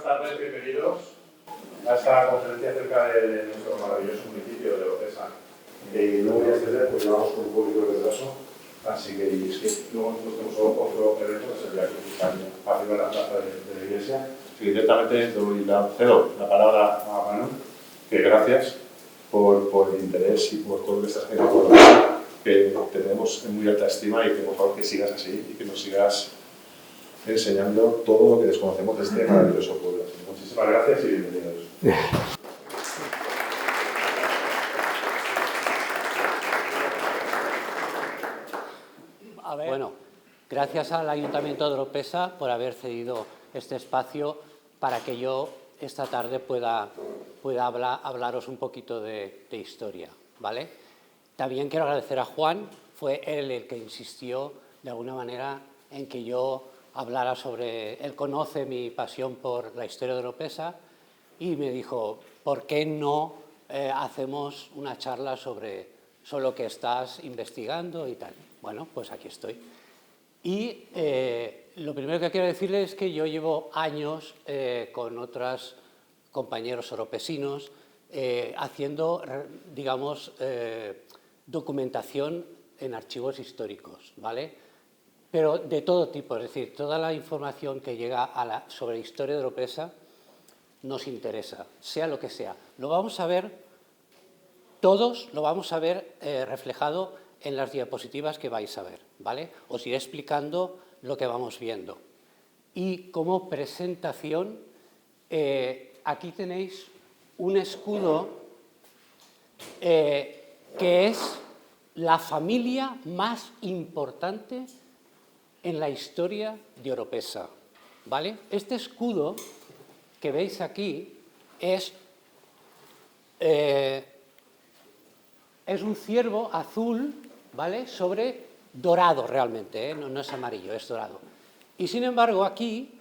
tardes, bienvenidos a esta conferencia acerca de nuestro maravilloso municipio de Oropesa. No voy a extender porque vamos con un poquito de retraso, así que es que luego nosotros tenemos otro evento que sería aquí arriba de la plaza de la iglesia. Así que directamente cedo la palabra a Manuel, que gracias por el interés y por todo lo que estás haciendo por la que tenemos en muy alta estima y que por favor que sigas así y que nos sigas enseñando todo lo que desconocemos de este maravilloso pueblo. Muchísimas gracias y bienvenidos. Bueno, gracias al Ayuntamiento de Oropesa por haber cedido este espacio para que yo esta tarde pueda hablaros un poquito de historia, ¿vale? También quiero agradecer a Juan, fue él el que insistió de alguna manera en que yo hablara sobre... Él conoce mi pasión por la historia de Oropesa y me dijo, ¿por qué no hacemos una charla sobre lo que estás investigando y tal? Bueno, pues aquí estoy. Y lo primero que quiero decirles es que yo llevo años con otros compañeros oropesinos haciendo, digamos, documentación en archivos históricos, ¿vale? Pero de todo tipo, es decir, toda la información que llega sobre la historia de Oropesa nos interesa, sea lo que sea. Lo vamos a ver, todos lo vamos a ver reflejado en las diapositivas que vais a ver, ¿vale? Os iré explicando lo que vamos viendo. Y como presentación, aquí tenéis un escudo que es la familia más importante en la historia de Oropesa, ¿vale? Este escudo que veis aquí es un ciervo azul, ¿vale? Sobre dorado realmente, ¿eh? No es amarillo, es dorado. Y sin embargo aquí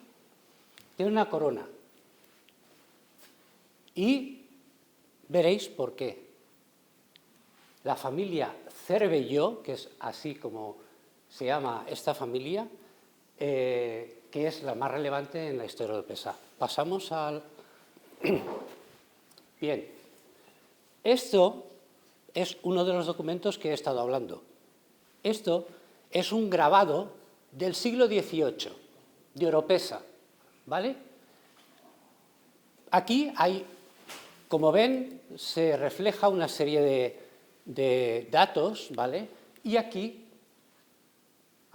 tiene una corona. Y veréis por qué. La familia Cervelló, que es así como se llama esta familia, que es la más relevante en la historia de Oropesa. Pasamos al... Bien, esto es uno de los documentos que he estado hablando. Esto es un grabado del siglo XVIII, de Oropesa, ¿vale? Aquí hay, como ven, se refleja una serie de datos, ¿vale? Y aquí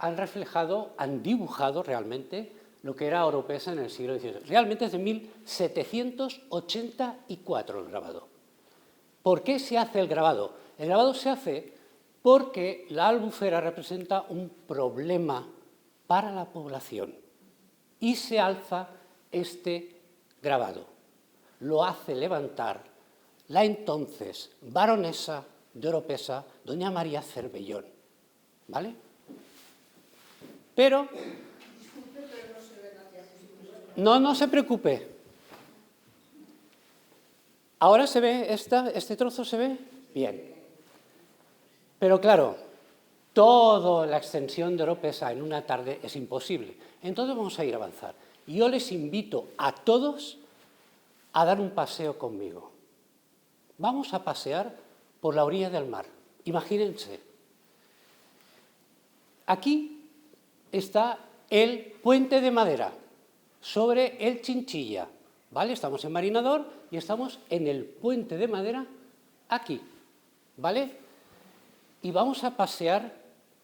han dibujado realmente lo que era Oropesa en el siglo XVIII. Realmente es de 1784 el grabado. ¿Por qué se hace el grabado? El grabado se hace porque la albufera representa un problema para la población y se alza este grabado. Lo hace levantar la entonces baronesa de Oropesa, doña María Cervellón, ¿vale? Pero... No se preocupe. ¿Ahora se ve este trozo? ¿Se ve? Bien. Pero claro, toda la extensión de Oropesa en una tarde es imposible. Entonces vamos a ir a avanzar. Y yo les invito a todos a dar un paseo conmigo. Vamos a pasear por la orilla del mar. Imagínense. Aquí está el puente de madera sobre el Chinchilla, ¿vale? Estamos en Marinador y estamos en el puente de madera aquí, ¿vale? Y vamos a pasear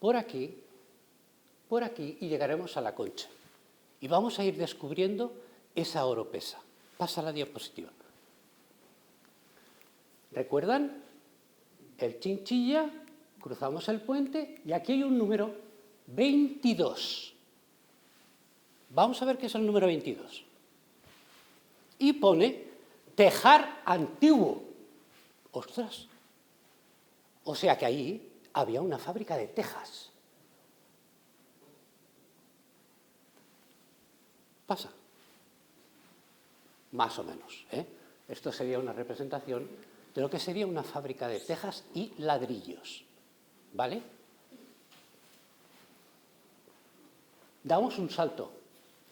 por aquí y llegaremos a la Concha. Y vamos a ir descubriendo esa Oropesa. Pasa la diapositiva. ¿Recuerdan? El Chinchilla, cruzamos el puente y aquí hay un número 22. Vamos a ver qué es el número 22. Y pone tejar antiguo. ¡Ostras! O sea que ahí había una fábrica de tejas. Pasa. Más o menos, ¿eh? Esto sería una representación de lo que sería una fábrica de tejas y ladrillos, ¿vale? Damos un salto.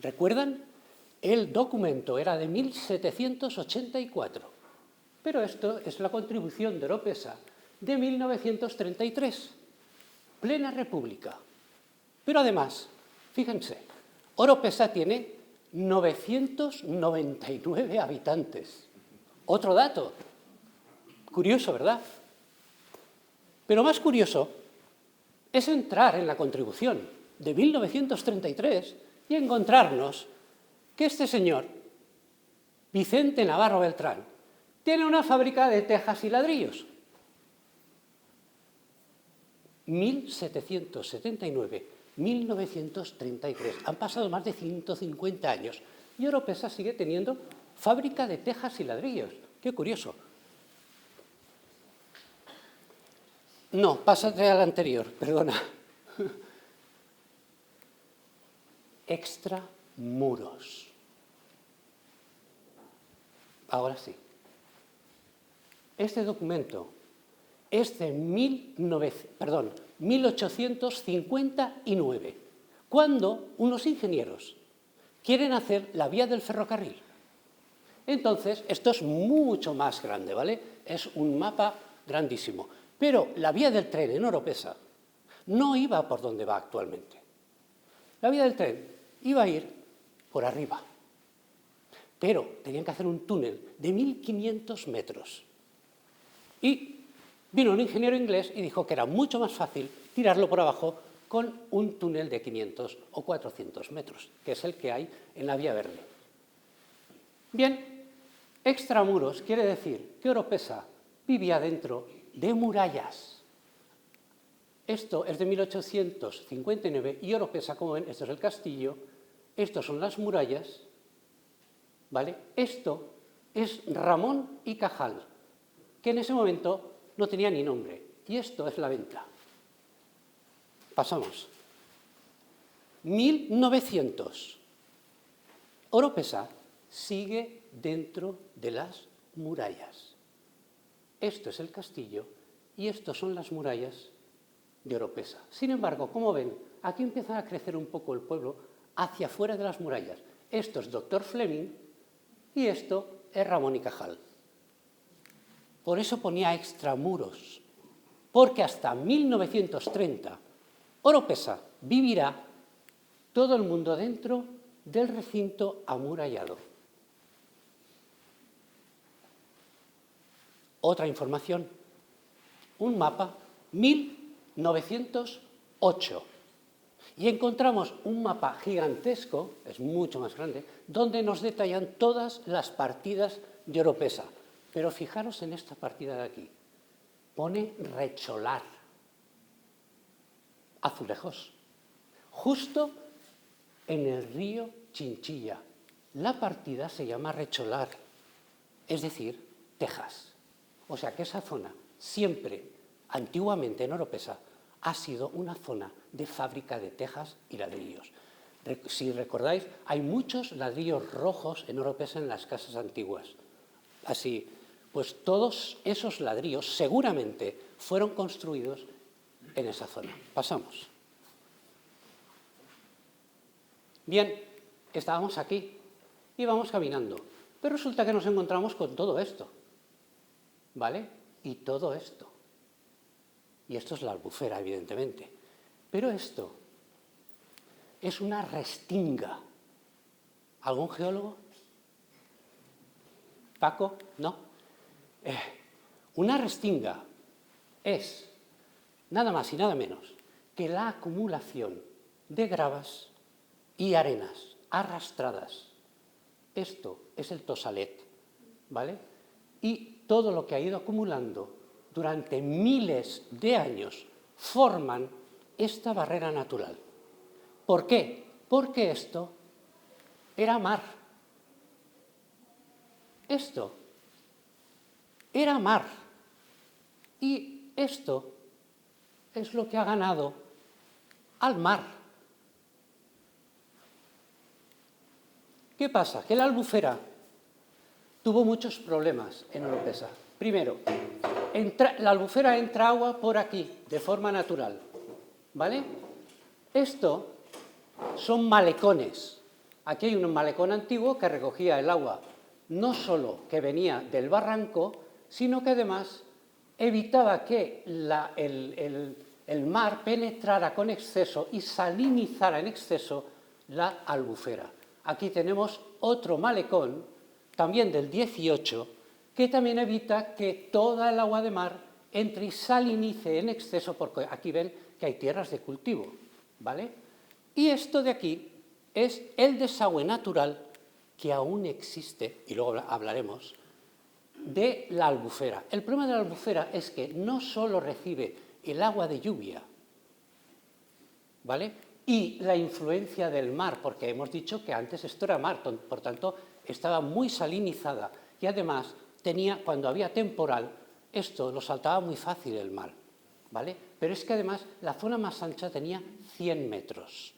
¿Recuerdan El documento era de 1784, pero esto es la contribución de Oropesa de 1933, plena república. Pero además, fíjense, Oropesa tiene 999 habitantes. Otro dato, curioso, ¿verdad? Pero más curioso es entrar en la contribución de 1933 y encontrarnos que este señor, Vicente Navarro Beltrán, tiene una fábrica de tejas y ladrillos. 1779-1933. Han pasado más de 150 años y Oropesa sigue teniendo fábrica de tejas y ladrillos. Qué curioso. No, pásate al anterior, perdona. Extramuros. Ahora sí. Este documento es de 1859, cuando unos ingenieros quieren hacer la vía del ferrocarril. Entonces, esto es mucho más grande, ¿vale? Es un mapa grandísimo. Pero la vía del tren en Oropesa no iba por donde va actualmente. La vía del tren iba a ir por arriba. Pero tenían que hacer un túnel de 1500 metros. Y vino un ingeniero inglés y dijo que era mucho más fácil tirarlo por abajo con un túnel de 500 o 400 metros, que es el que hay en la Vía Verde. Bien, extramuros quiere decir que Oropesa vivía dentro de murallas. Esto es de 1859 y Oropesa, como ven, esto es el castillo, estos son las murallas, ¿vale? Esto es Ramón y Cajal, que en ese momento no tenía ni nombre, y esto es la venta. Pasamos. 1900. Oropesa sigue dentro de las murallas. Esto es el castillo y estos son las murallas de Oropesa. Sin embargo, como ven, aquí empieza a crecer un poco el pueblo hacia afuera de las murallas. Esto es Dr. Fleming y esto es Ramón y Cajal. Por eso ponía extramuros, porque hasta 1930 Oropesa vivirá todo el mundo dentro del recinto amurallado. Otra información, un mapa, 1908. Y encontramos un mapa gigantesco, es mucho más grande, donde nos detallan todas las partidas de Oropesa. Pero fijaros en esta partida de aquí. Pone Recholar. Azulejos. Justo en el río Chinchilla. La partida se llama Recholar, es decir, Texas. O sea que esa zona siempre, antiguamente en Oropesa, ha sido una zona de fábrica de tejas y ladrillos. Si recordáis, hay muchos ladrillos rojos en Oropesa en las casas antiguas. Así, pues todos esos ladrillos seguramente fueron construidos en esa zona. Pasamos. Bien, estábamos aquí, íbamos caminando, pero resulta que nos encontramos con todo esto, ¿vale? Y todo esto. Y esto es la Albufera, evidentemente. Pero esto es una restinga. ¿Algún geólogo? ¿Paco? ¿No? Una restinga es nada más y nada menos que la acumulación de gravas y arenas arrastradas. Esto es el Tosalet, ¿vale? Y todo lo que ha ido acumulando durante miles de años forman esta barrera natural. ¿Por qué? Porque esto era mar. Esto era mar. Y esto es lo que ha ganado al mar. ¿Qué pasa? Que la Albufera tuvo muchos problemas en Oropesa. Primero, la Albufera entra agua por aquí, de forma natural, ¿vale? Esto son malecones. Aquí hay un malecón antiguo que recogía el agua no solo que venía del barranco, sino que además evitaba que el mar penetrara con exceso y salinizara en exceso la Albufera. Aquí tenemos otro malecón, también del 18, que también evita que toda el agua de mar entre y salinice en exceso, porque aquí ven que hay tierras de cultivo, ¿vale? Y esto de aquí es el desagüe natural que aún existe, y luego hablaremos, de la Albufera. El problema de la Albufera es que no solo recibe el agua de lluvia, ¿vale?, y la influencia del mar, porque hemos dicho que antes esto era mar, por tanto estaba muy salinizada y además cuando había temporal, esto lo saltaba muy fácil el mar, ¿vale? Pero es que además la zona más ancha tenía 100 metros.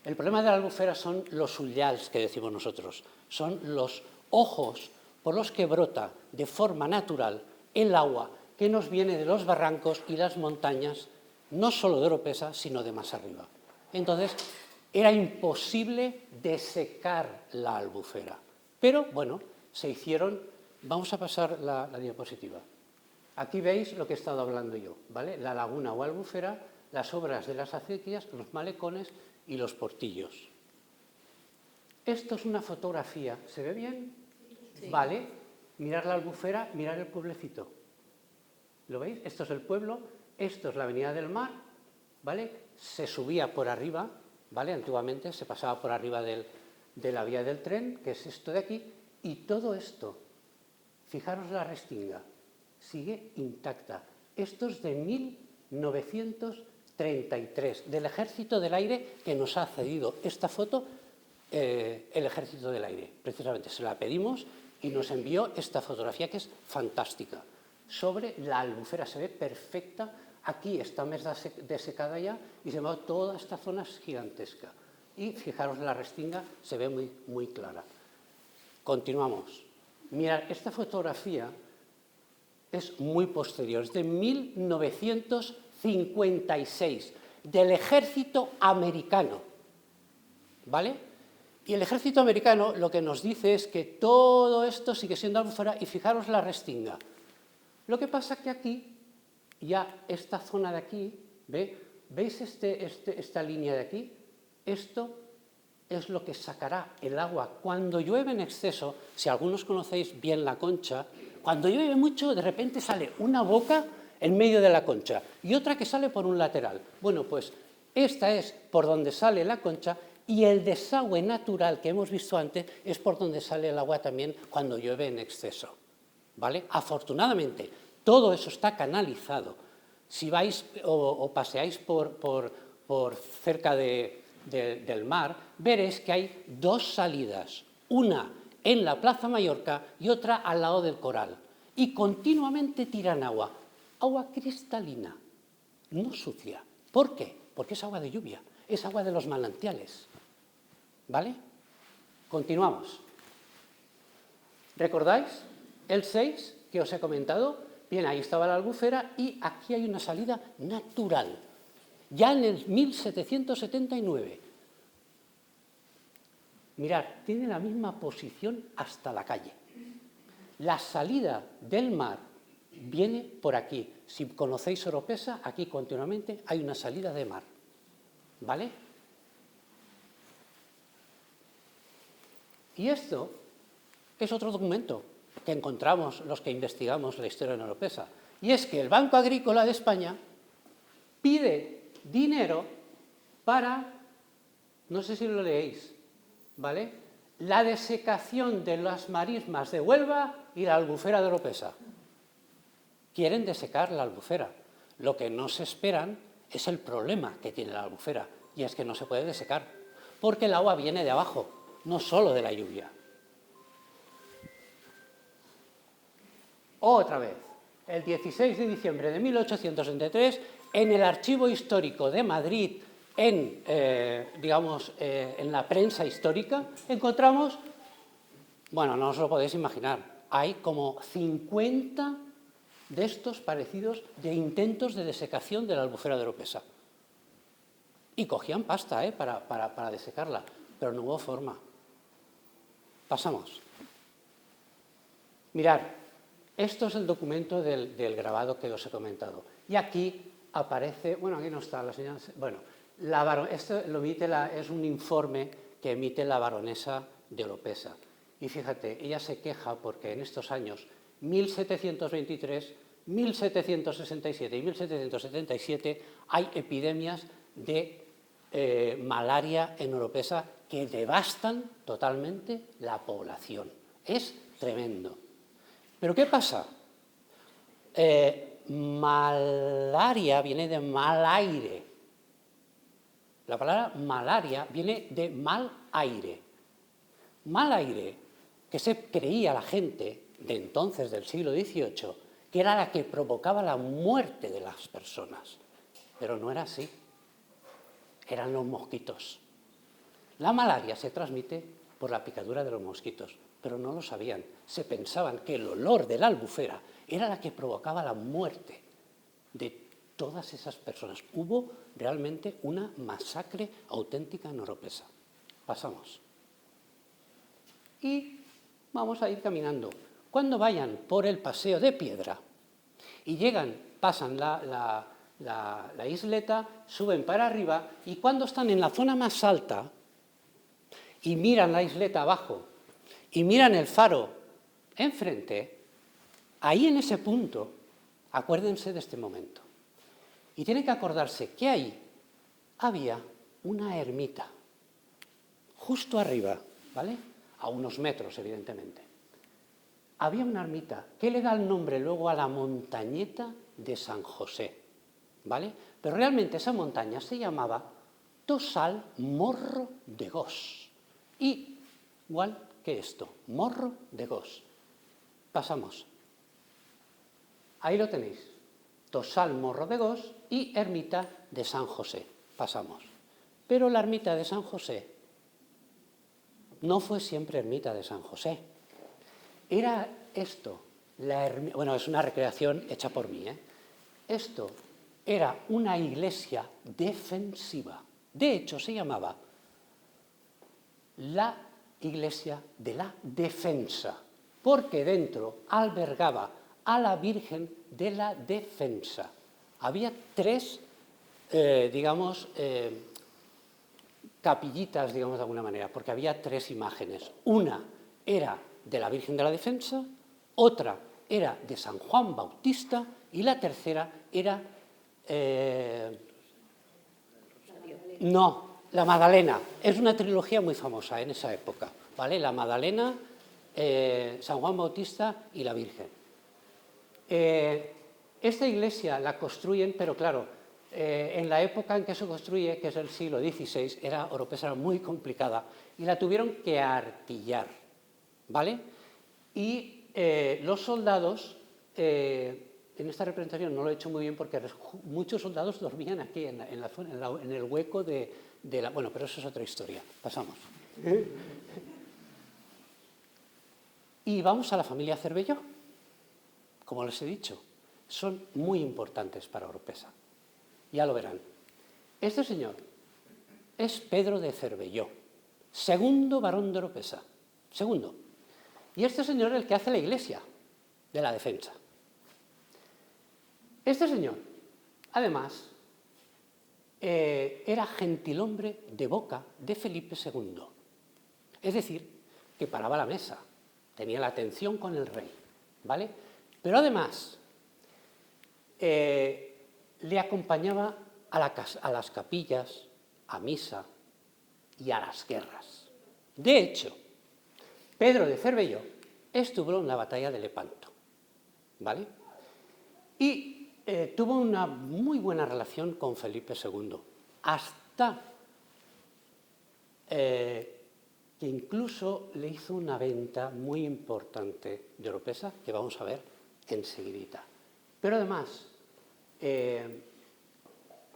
El problema de la Albufera son los ullals que decimos nosotros, son los ojos por los que brota de forma natural el agua que nos viene de los barrancos y las montañas, no solo de Oropesa, sino de más arriba. Entonces, era imposible desecar la Albufera. Pero, bueno, se hicieron. Vamos a pasar la diapositiva. Aquí veis lo que he estado hablando yo, ¿vale? La laguna o albufera, las obras de las acequias, los malecones y los portillos. Esto es una fotografía. ¿Se ve bien? Sí. Vale. Mirar la Albufera, mirar el pueblecito. ¿Lo veis? Esto es el pueblo, esto es la Avenida del Mar, ¿vale? Se subía por arriba, ¿vale? Antiguamente se pasaba por arriba de la vía del tren, que es esto de aquí, y todo esto, fijaros la restinga, sigue intacta. Esto es de 1933, del Ejército del Aire, que nos ha cedido esta foto el Ejército del Aire. Precisamente se la pedimos y nos envió esta fotografía que es fantástica. Sobre la Albufera se ve perfecta. Aquí está mes desecada ya y se ve toda esta zona es gigantesca. Y fijaros la restinga, se ve muy, muy clara. Continuamos. Mirad, esta fotografía es muy posterior, es de 1956, del Ejército americano, ¿vale? Y el Ejército americano lo que nos dice es que todo esto sigue siendo Albufera y fijaros la restinga. Lo que pasa que aquí, ya esta zona de aquí, ¿veis esta línea de aquí? Esto es lo que sacará el agua cuando llueve en exceso. Si algunos conocéis bien la Concha, cuando llueve mucho, de repente sale una boca en medio de la Concha y otra que sale por un lateral. Bueno, pues esta es por donde sale la Concha y el desagüe natural que hemos visto antes es por donde sale el agua también cuando llueve en exceso, ¿vale? Afortunadamente, todo eso está canalizado. Si vais o paseáis por cerca del mar, veréis que hay dos salidas, una en la Plaza Mallorca y otra al lado del Coral, y continuamente tiran agua cristalina, no sucia. ¿Por qué? Porque es agua de lluvia, es agua de los manantiales, ¿vale? Continuamos. ¿Recordáis el 6 que os he comentado? Bien, ahí estaba la Albufera y aquí hay una salida natural, ya en el 1779. Mirad, tiene la misma posición hasta la calle. La salida del mar viene por aquí. Si conocéis Oropesa, aquí continuamente hay una salida de mar, ¿vale? Y esto es otro documento que encontramos los que investigamos la historia de Oropesa, y es que el Banco Agrícola de España pide dinero para, no sé si lo leéis, ¿vale?, la desecación de las marismas de Huelva y la Albufera de Oropesa. Quieren desecar la Albufera. Lo que no se esperan es el problema que tiene la Albufera, y es que no se puede desecar, porque el agua viene de abajo, no solo de la lluvia. Otra vez, el 16 de diciembre de 1863, en el Archivo Histórico de Madrid, en la prensa histórica, encontramos, bueno, no os lo podéis imaginar, hay como 50 de estos parecidos de intentos de desecación de la Albufera de Oropesa. Y cogían pasta para desecarla. pero no hubo forma. Pasamos. Mirad, esto es el documento del grabado que os he comentado. Y aquí aparece, bueno, aquí no está la señora, bueno, esto lo emite es un informe que emite la baronesa de Oropesa. Y fíjate, ella se queja porque en estos años 1723, 1767 y 1777 hay epidemias de malaria en Oropesa que devastan totalmente la población. Es tremendo. ¿Pero qué pasa? Malaria viene de mal aire. La palabra malaria viene de mal aire. Mal aire, que se creía la gente de entonces, del siglo XVIII, que era la que provocaba la muerte de las personas. Pero no era así. Eran los mosquitos. La malaria se transmite por la picadura de los mosquitos, pero no lo sabían. Se pensaban que el olor de la albufera era la que provocaba la muerte de todas esas personas. Hubo realmente una masacre auténtica en Oropesa. Pasamos. Y vamos a ir caminando. Cuando vayan por el Paseo de Piedra y llegan, pasan la isleta, suben para arriba y cuando están en la zona más alta y miran la isleta abajo y miran el faro enfrente, ahí en ese punto, acuérdense de este momento. Y tienen que acordarse que ahí había una ermita, justo arriba, ¿vale? A unos metros, evidentemente. Había una ermita que le da el nombre luego a la montañeta de San José, ¿vale? Pero realmente esa montaña se llamaba Tosal Morro de Gos. Y, igual que esto, Morro de Gos. Pasamos. Ahí lo tenéis. Tosal Morro de Gos y ermita de San José. Pasamos. Pero la ermita de San José no fue siempre ermita de San José. Era esto, bueno, es una recreación hecha por mí, ¿eh? Esto era una iglesia defensiva. De hecho, se llamaba la iglesia de la defensa, porque dentro albergaba a la Virgen de la Defensa. Había tres, capillitas, digamos de alguna manera, porque había tres imágenes. Una era de la Virgen de la Defensa, otra era de San Juan Bautista y la tercera era... no, la Magdalena. Es una trilogía muy famosa en esa época, ¿vale? La Magdalena, San Juan Bautista y la Virgen. Esta iglesia la construyen, pero claro, en la época en que se construye, que es el siglo XVI, Oropesa era muy complicada y la tuvieron que artillar, ¿vale? Y los soldados, en esta representación no lo he hecho muy bien porque muchos soldados dormían aquí, en el hueco de la... Bueno, pero eso es otra historia. Pasamos. Y vamos a la familia Cervelló. Como les he dicho, son muy importantes para Oropesa. Ya lo verán. Este señor es Pedro de Cervelló, segundo barón de Oropesa. Segundo. Y este señor es el que hace la iglesia de la Defensa. Este señor, además, era gentilhombre de boca de Felipe II. Es decir, que paraba la mesa, tenía la atención con el rey, ¿vale? Pero además, le acompañaba a las capillas, a misa y a las guerras. De hecho, Pedro de Cervelló estuvo en la batalla de Lepanto, ¿vale? Y tuvo una muy buena relación con Felipe II, hasta que incluso le hizo una venta muy importante de Oropesa, que vamos a ver enseguidita. Pero además,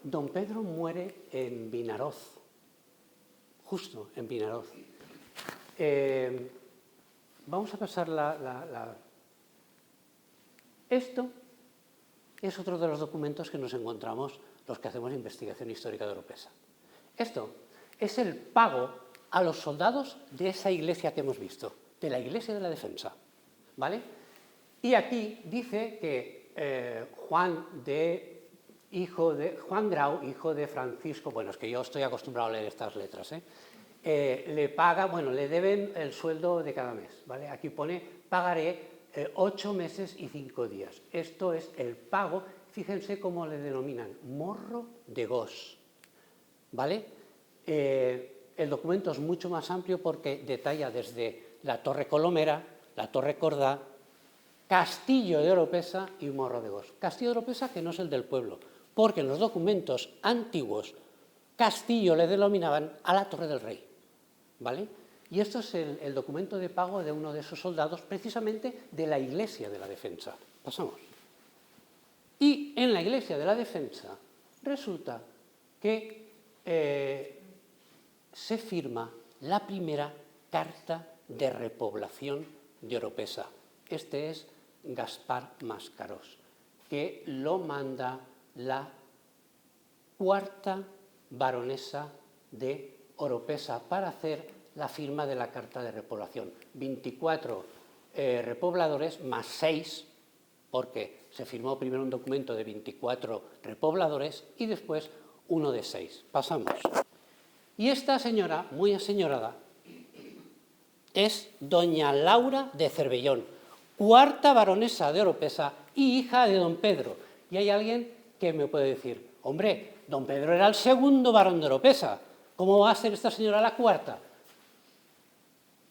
don Pedro muere en Vinaroz, justo en Vinaroz. Vamos a pasar Esto es otro de los documentos que nos encontramos los que hacemos investigación histórica de Oropesa. Esto es el pago a los soldados de esa iglesia que hemos visto, de la Iglesia de la Defensa, ¿vale? Y aquí dice que Juan Grau, hijo de Francisco, bueno, es que yo estoy acostumbrado a leer estas letras, le paga, bueno, le deben el sueldo de cada mes, ¿vale? Aquí pone, pagaré 8 meses y 5 días. Esto es el pago, fíjense cómo le denominan, morro de gos, ¿vale? El documento es mucho más amplio porque detalla desde la Torre Colomera, la Torre Cordá, Castillo de Oropesa y Morro de Gos. Castillo de Oropesa, que no es el del pueblo, porque en los documentos antiguos Castillo le denominaban a la Torre del Rey, ¿vale? Y esto es el documento de pago de uno de esos soldados, precisamente de la Iglesia de la Defensa. Pasamos. Y en la Iglesia de la Defensa resulta que se firma la primera carta de repoblación de Oropesa. Este es Gaspar Mascarós, que lo manda la cuarta baronesa de Oropesa para hacer la firma de la carta de repoblación. 24 repobladores más 6, porque se firmó primero un documento de 24 repobladores y después uno de 6. Pasamos. Y esta señora, muy aseñorada, es doña Laura de Cervellón, cuarta baronesa de Oropesa y hija de don Pedro. Y hay alguien que me puede decir, hombre, don Pedro era el segundo barón de Oropesa, ¿cómo va a ser esta señora la cuarta?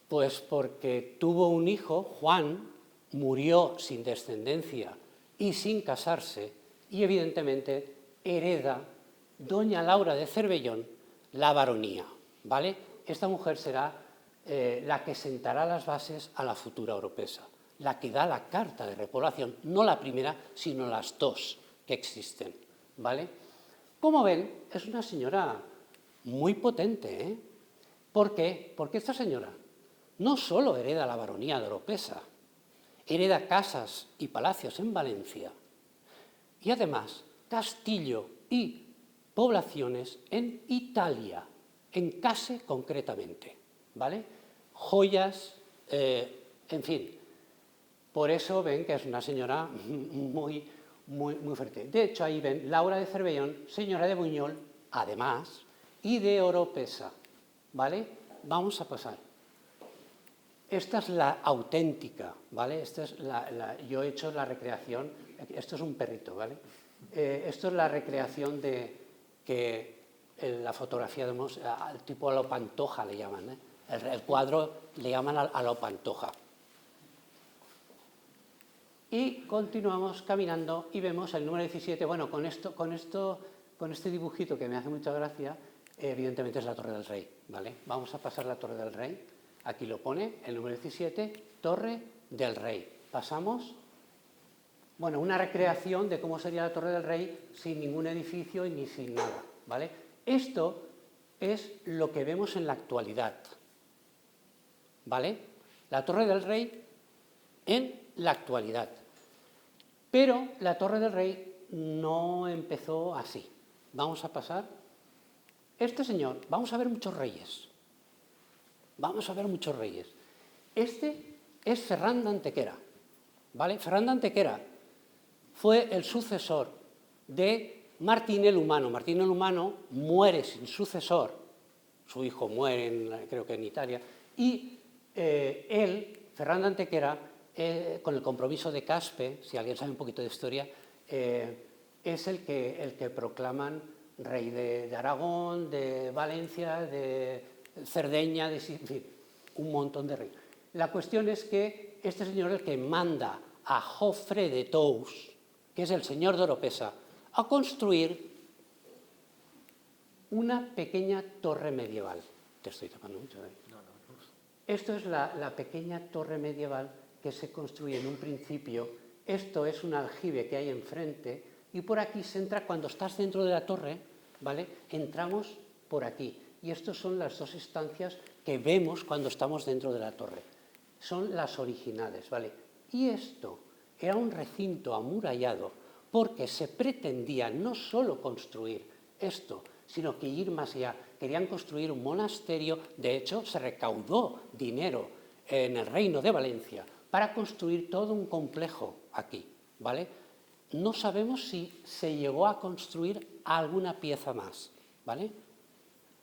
Pues porque tuvo un hijo, Juan, murió sin descendencia y sin casarse, y evidentemente hereda doña Laura de Cervellón la baronía, ¿vale? Esta mujer será la que sentará las bases a la futura Oropesa, la que da la carta de repoblación, no la primera, sino las dos que existen, ¿vale? Como ven, es una señora muy potente, ¿eh? ¿Por qué? Porque esta señora no solo hereda la baronía de Oropesa, hereda casas y palacios en Valencia y además castillo y poblaciones en Italia, en Case concretamente, ¿vale? Joyas, en fin. Por eso ven que es una señora muy fuerte. De hecho, ahí ven Laura de Cervellón, señora de Buñol, además, y de Oropesa, ¿vale? Vamos a pasar. Esta es la auténtica, ¿vale? Esta es yo he hecho la recreación, esto es un perrito, ¿vale? Esto es la recreación de que la fotografía de tipo a lo Pantoja le llaman, ¿eh? El cuadro le llaman a lo Pantoja. Y continuamos caminando y vemos el número 17. Bueno, con este dibujito que me hace mucha gracia, evidentemente es la Torre del Rey, ¿vale? Vamos a pasar la Torre del Rey. Aquí lo pone, el número 17, Torre del Rey. Pasamos. Bueno, una recreación de cómo sería la Torre del Rey sin ningún edificio y ni sin nada, ¿vale? Esto es lo que vemos en la actualidad, ¿vale? La Torre del Rey en la actualidad. Pero la Torre del Rey no empezó así. Vamos a pasar. Este señor, vamos a ver muchos reyes. Vamos a ver muchos reyes. Este es Ferran d'Antequera, ¿vale? Ferran d'Antequera fue el sucesor de Martín el Humano. Martín el Humano muere sin sucesor, su hijo muere, creo que en Italia, y él, Ferran d'Antequera, con el compromiso de Caspe, si alguien sabe un poquito de historia, es el que proclaman rey de Aragón, de Valencia, de Cerdeña, en fin, un montón de reyes. La cuestión es que este señor es el que manda a Jofre de Tous, que es el señor de Oropesa, a construir una pequeña torre medieval. Te estoy tapando mucho, ¿eh? Esto es la pequeña torre medieval que se construye en un principio. Esto es un aljibe que hay enfrente y por aquí se entra cuando estás dentro de la torre, ¿vale? Entramos por aquí. Y estas son las dos estancias que vemos cuando estamos dentro de la torre. Son las originales, ¿vale? Y esto era un recinto amurallado porque se pretendía no solo construir esto, sino que ir más allá. Querían construir un monasterio, de hecho se recaudó dinero en el Reino de Valencia para construir todo un complejo aquí, ¿vale? No sabemos si se llegó a construir alguna pieza más, ¿vale?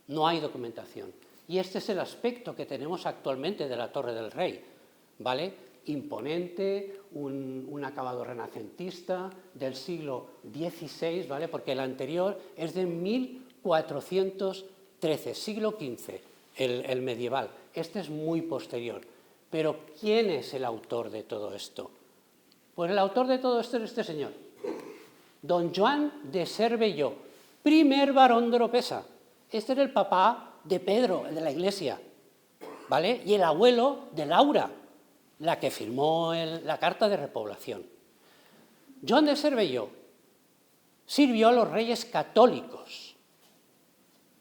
No hay documentación. Y este es el aspecto que tenemos actualmente de la Torre del Rey, ¿vale? Imponente, un acabado renacentista del siglo XVI, ¿vale? Porque el anterior es de 1413, siglo XV, el medieval. Este es muy posterior. Pero ¿quién es el autor de todo esto? Pues el autor de todo esto es este señor, don Joan de Cervelló, primer barón de Oropesa. Este era el papá de Pedro, el de la Iglesia, ¿vale? Y el abuelo de Laura, la que firmó la Carta de Repoblación. Joan de Cervelló sirvió a los reyes católicos,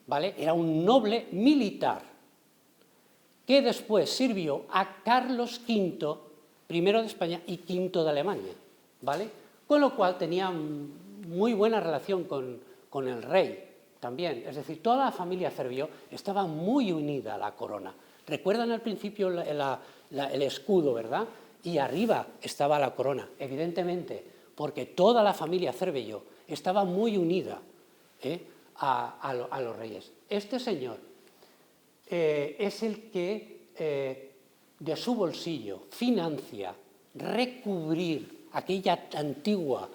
¿vale? Era un noble militar que después sirvió a Carlos V, primero de España y V de Alemania, ¿vale? Con lo cual tenía muy buena relación con el rey también. Es decir, toda la familia Cervelló estaba muy unida a la corona. Recuerdan al principio el escudo, ¿verdad? Y arriba estaba la corona, evidentemente, porque toda la familia Cervelló estaba muy unida a los reyes. Este señor es el que de su bolsillo financia recubrir aquella antigua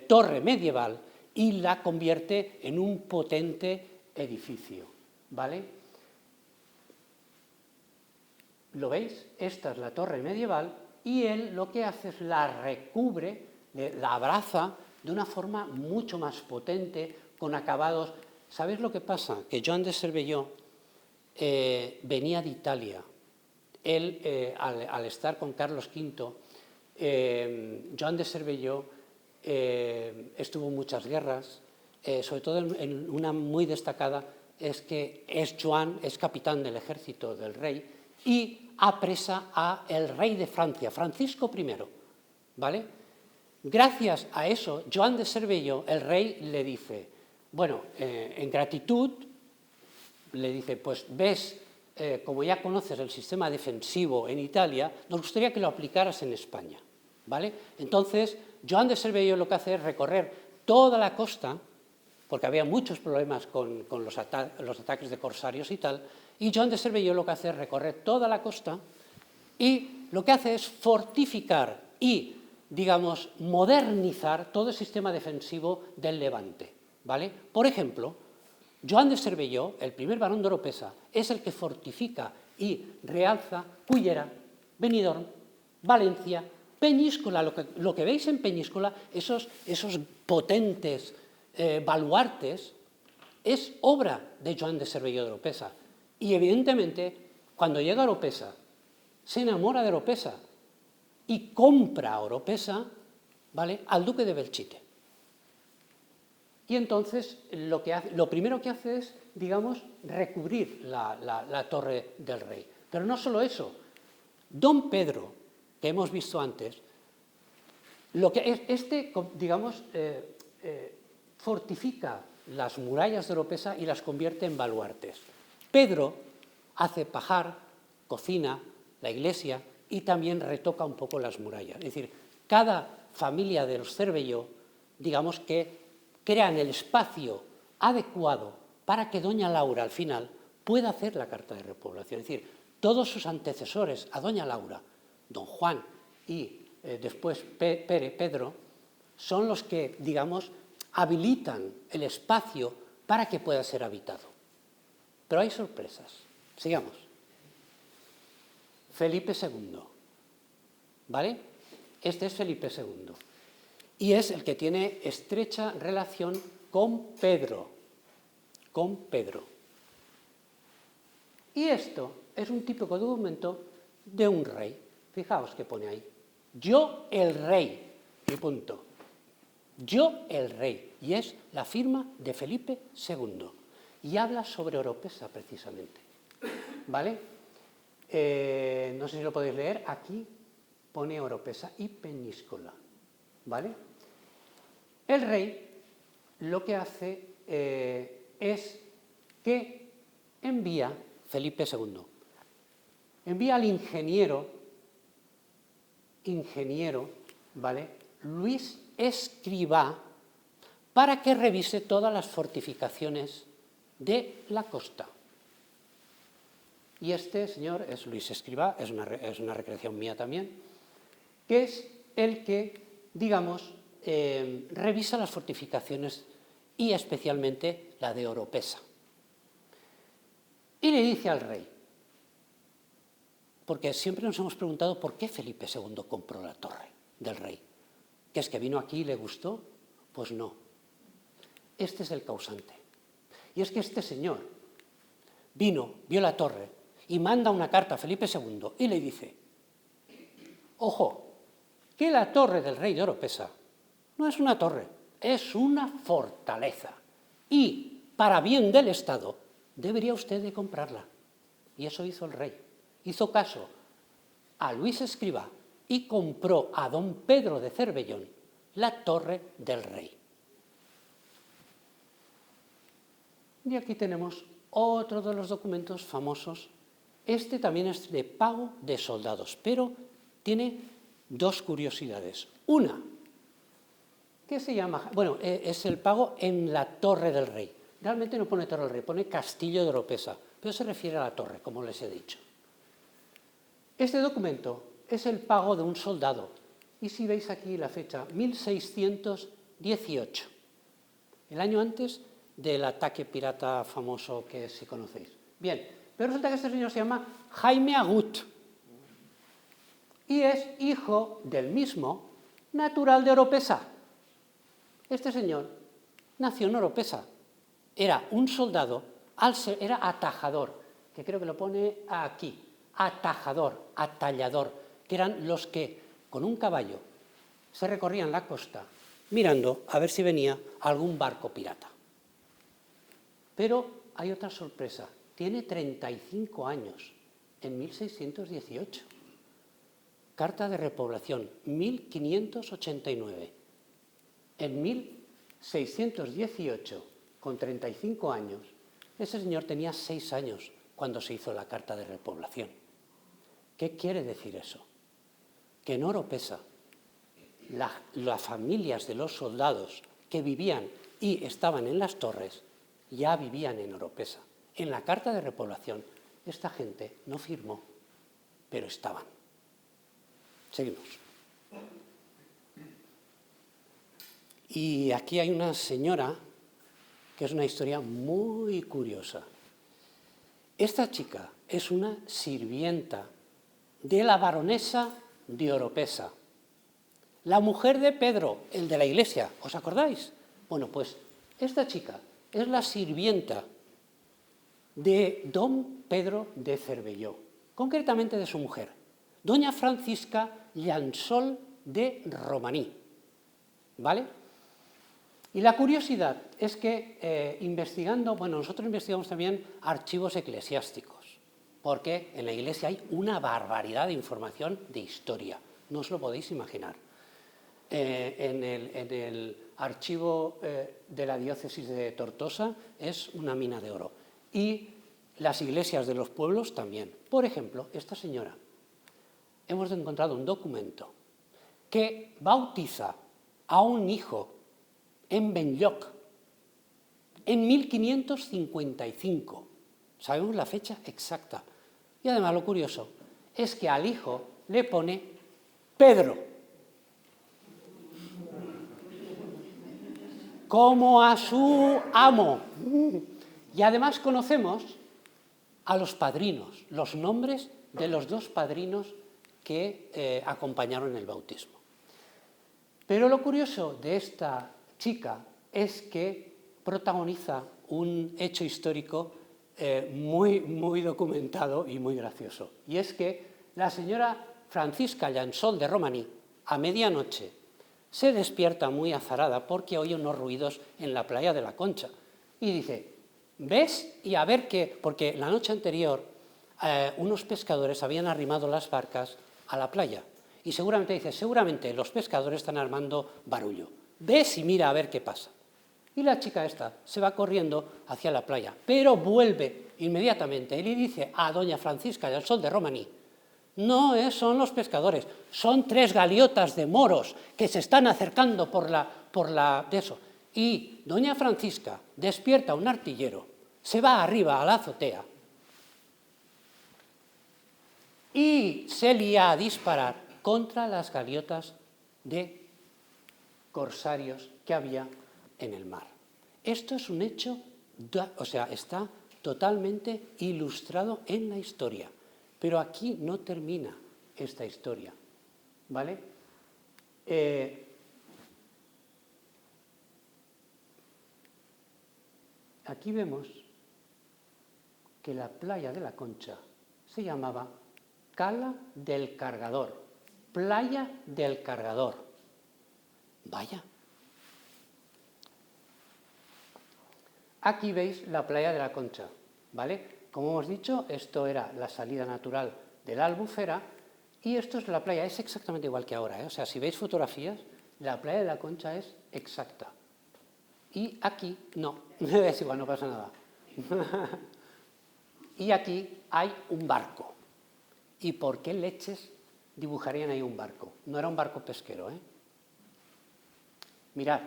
torre medieval y la convierte en un potente edificio, ¿vale? ¿Lo veis? Esta es la torre medieval y él lo que hace es la recubre, la abraza de una forma mucho más potente, con acabados. ¿Sabéis lo que pasa? Que Joan de Cervelló venía de Italia. Él, al estar con Carlos V, Joan de Cervelló estuvo en muchas guerras, sobre todo en una muy destacada, es que Joan es capitán del ejército del rey y apresa al rey de Francia, Francisco I, ¿vale? Gracias a eso, Joan de Cervelló, el rey, le dice, bueno, en gratitud, le dice, pues ves, como ya conoces el sistema defensivo en Italia, nos gustaría que lo aplicaras en España, ¿vale? Entonces, Joan de Cervelló lo que hace es recorrer toda la costa, porque había muchos problemas con los ataques de corsarios y tal, y Joan de Cervelló lo que hace es recorrer toda la costa y lo que hace es fortificar y, digamos, modernizar todo el sistema defensivo del Levante, ¿vale? Por ejemplo, Joan de Cervelló, el primer barón de Oropesa, es el que fortifica y realza Cullera, Benidorm, Valencia, Peñíscola. Lo que veis en Peñíscola, esos potentes baluartes, es obra de Joan de Cervelló de Oropesa. Y evidentemente, cuando llega a Oropesa, se enamora de Oropesa y compra a Oropesa, ¿vale?, al duque de Belchite. Y entonces lo primero que hace es, digamos, recubrir la torre del rey. Pero no solo eso. Don Pedro, que hemos visto antes, digamos, fortifica las murallas de Oropesa y las convierte en baluartes. Pedro hace pajar, cocina, la iglesia y también retoca un poco las murallas. Es decir, cada familia de los Cervelló, digamos que crean el espacio adecuado para que doña Laura al final pueda hacer la Carta de Repoblación. Es decir, todos sus antecesores a doña Laura, don Juan y después Pedro, son los que, digamos, habilitan el espacio para que pueda ser habitado. Pero hay sorpresas. Sigamos. Felipe II, ¿vale? Este es Felipe II. Y es el que tiene estrecha relación con Pedro. Con Pedro. Y esto es un típico documento de un rey. Fijaos que pone ahí. Yo el rey. Y punto. Yo el rey. Y es la firma de Felipe II. Y habla sobre Oropesa, precisamente. ¿Vale? No sé si lo podéis leer. Aquí pone Oropesa y Peñíscola. ¿Vale? El rey lo que hace es que envía Felipe II, envía al ingeniero, ¿vale?, Luis Escrivá, para que revise todas las fortificaciones de la costa. Y este señor es Luis Escrivá, es una recreación mía también, que es el que, digamos, revisa las fortificaciones y especialmente la de Oropesa. Y le dice al rey, porque siempre nos hemos preguntado por qué Felipe II compró la torre del rey. ¿Que es que vino aquí y le gustó? Pues no. Este es el causante. Y es que este señor vino, vio la torre y manda una carta a Felipe II y le dice, ojo, que la torre del rey de Oropesa no es una torre, es una fortaleza. Y para bien del Estado debería usted de comprarla. Y eso hizo el rey. Hizo caso a Luis Escrivá y compró a don Pedro de Cervellón la torre del rey. Y aquí tenemos otro de los documentos famosos. Este también es de pago de soldados, pero tiene dos curiosidades. Una, que se llama, bueno, es el pago en la Torre del Rey. Realmente no pone Torre del Rey, pone Castillo de Oropesa, pero se refiere a la torre, como les he dicho. Este documento es el pago de un soldado, y si veis aquí la fecha, 1618, el año antes del ataque pirata famoso que si conocéis. Bien, pero resulta que este señor se llama Jaime Agut y es hijo del mismo natural de Oropesa. Este señor nació en Oropesa, era un soldado, era atajador, que creo que lo pone aquí, atajador, atallador, que eran los que con un caballo se recorrían la costa mirando a ver si venía algún barco pirata. Pero hay otra sorpresa, tiene 35 años, en 1618. Carta de repoblación, 1589. En 1618, con 35 años, ese señor tenía 6 años cuando se hizo la Carta de repoblación. ¿Qué quiere decir eso? Que en Oropesa, las familias de los soldados que vivían y estaban en las torres, ya vivían en Oropesa. En la Carta de repoblación, esta gente no firmó, pero estaban. Seguimos. Y aquí hay una señora que es una historia muy curiosa. Esta chica es una sirvienta de la baronesa de Oropesa, la mujer de Pedro, el de la iglesia, ¿os acordáis? Bueno, pues esta chica es la sirvienta de don Pedro de Cervelló, concretamente de su mujer, doña Francisca Llansol de Romaní, ¿vale? Y la curiosidad es que investigando, bueno, nosotros investigamos también archivos eclesiásticos, porque en la iglesia hay una barbaridad de información de historia, no os lo podéis imaginar. En el archivo de la diócesis de Tortosa es una mina de oro. Y las iglesias de los pueblos también. Por ejemplo, esta señora, hemos encontrado un documento que bautiza a un hijo en Benlloc en 1555. Sabemos la fecha exacta. Y además lo curioso es que al hijo le pone Pedro, como a su amo. Y además conocemos a los padrinos, los nombres de los dos padrinos que acompañaron el bautismo. Pero lo curioso de esta chica es que protagoniza un hecho histórico muy documentado y muy gracioso. Y es que la señora Francisca Llansol de Romaní, a medianoche, se despierta muy azarada porque oye unos ruidos en la playa de la Concha. Y dice, ¿ves? Y a ver qué, porque la noche anterior unos pescadores habían arrimado las barcas a la playa. Y seguramente dice, seguramente los pescadores están armando barullo. ¿Ves? Y mira a ver qué pasa. Y la chica esta se va corriendo hacia la playa, pero vuelve inmediatamente y le dice a doña Francisca del Sol de Romaní: no son los pescadores, son 3 galiotas de moros que se están acercando por la de eso. Y doña Francisca despierta a un artillero, se va arriba a la azotea y se lía a disparar contra las galiotas de corsarios que había en el mar. Esto es un hecho, o sea, está totalmente ilustrado en la historia, pero aquí no termina esta historia, ¿vale? Aquí vemos que la playa de la Concha se llamaba Cala del Cargador, Playa del Cargador. Vaya. Aquí veis la playa de la Concha, ¿vale? Como hemos dicho, esto era la salida natural de la Albufera y esto es la playa, es exactamente igual que ahora, ¿eh? O sea, si veis fotografías, la playa de la Concha es exacta. Y aquí no, es igual, no pasa nada. Y aquí hay un barco. ¿Y por qué leches dibujarían ahí un barco? No era un barco pesquero, ¿eh? Mirad,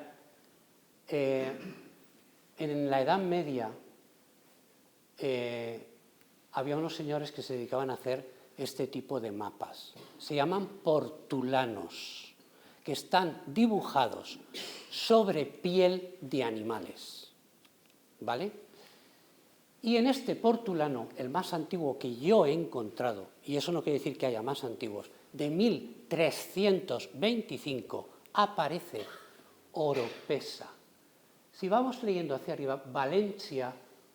en la Edad Media había unos señores que se dedicaban a hacer este tipo de mapas. Se llaman portulanos, que están dibujados sobre piel de animales, ¿vale? Y en este portulano, el más antiguo que yo he encontrado, y eso no quiere decir que haya más antiguos, de 1325 aparece Oropesa. Si vamos leyendo hacia arriba, Valencia,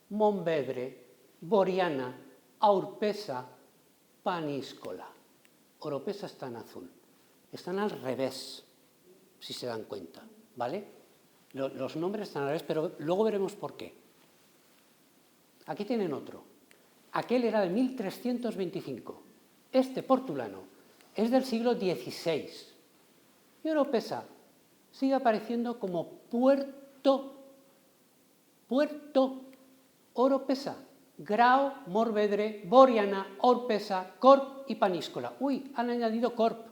Montvedre, Boriana, Aurpesa, Paníscola. Oropesa está en azul. Están al revés, si se dan cuenta, ¿vale? Los nombres están al revés, pero luego veremos por qué. Aquí tienen otro. Aquel era de 1325. Este portulano es del siglo XVI. Y Oropesa sigue apareciendo como Puerto Oropesa. Grao, Morvedre, Boriana, Oropesa, Corp y Paníscola. Uy, han añadido Corp.